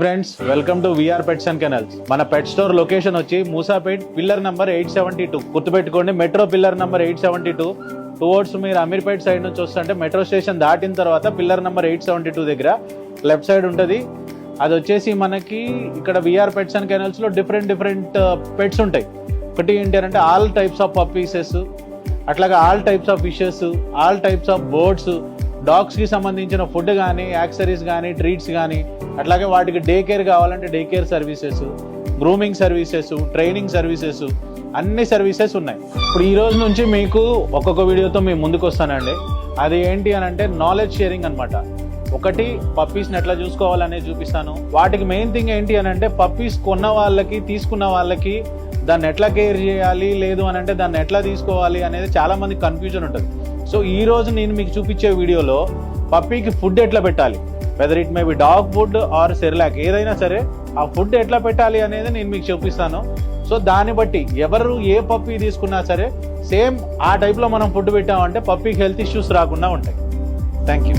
Friends welcome to VR pets and kennels. మన pet store location వచ్చి Moosapet pillar number 872. గుర్తుపెట్టుకోండి, metro pillar number 872. Towards మీరు Ameerpet side నుంచి వస్తుంటే మెట్రో స్టేషన్ దాటిన తర్వాత పిల్లర్ నంబర్ 872 దగ్గర లెఫ్ట్ సైడ్ ఉంటుంది. అది వచ్చేసి మనకి ఇక్కడ విఆర్ పెట్స్ అండ్ కెనల్స్ లో డిఫరెంట్ పెట్స్ ఉంటాయి. ఒకటి ఏంటి అంటే ఆల్ టైప్స్ ఆఫ్ పప్పీసెస్, అట్లాగే all types of fishes, all types of birds, డాగ్స్కి సంబంధించిన ఫుడ్ కానీ, యాక్సరీస్ కానీ, ట్రీట్స్ కానీ, అట్లాగే వాటికి డే కేర్ కావాలంటే day care services, grooming services, training services, అన్ని సర్వీసెస్ ఉన్నాయి. ఇప్పుడు ఈ రోజు నుంచి మీకు ఒక్కొక్క వీడియోతో మేము ముందుకు వస్తానండి. అది ఏంటి అని అంటే నాలెడ్జ్ షేరింగ్ అనమాట. ఒకటి పప్పీస్ని ఎట్లా చూసుకోవాలనేది చూపిస్తాను. వాటికి మెయిన్ థింగ్ ఏంటి అని అంటే పప్పీస్ కొన్న వాళ్ళకి, తీసుకున్న వాళ్ళకి దాన్ని ఎట్లా కేర్ చేయాలి, లేదు అని అంటే దాన్ని ఎట్లా తీసుకోవాలి అనేది చాలా మందికి కన్ఫ్యూజన్ ఉంటుంది. సో ఈ రోజు నేను మీకు చూపించే వీడియోలో పప్పీకి ఫుడ్ ఎట్లా పెట్టాలి, whether it may be dog food or Cerelac, ఏదైనా సరే ఆ ఫుడ్ ఎట్లా పెట్టాలి అనేది నేను మీకు చూపిస్తాను. సో దాన్ని బట్టి ఎవరు ఏ పప్పీ తీసుకున్నా సరే సేమ్ ఆ టైప్లో మనం ఫుడ్ పెట్టామంటే పప్పీకి హెల్త్ ఇష్యూస్ రాకుండా ఉంటాయి. Thank you.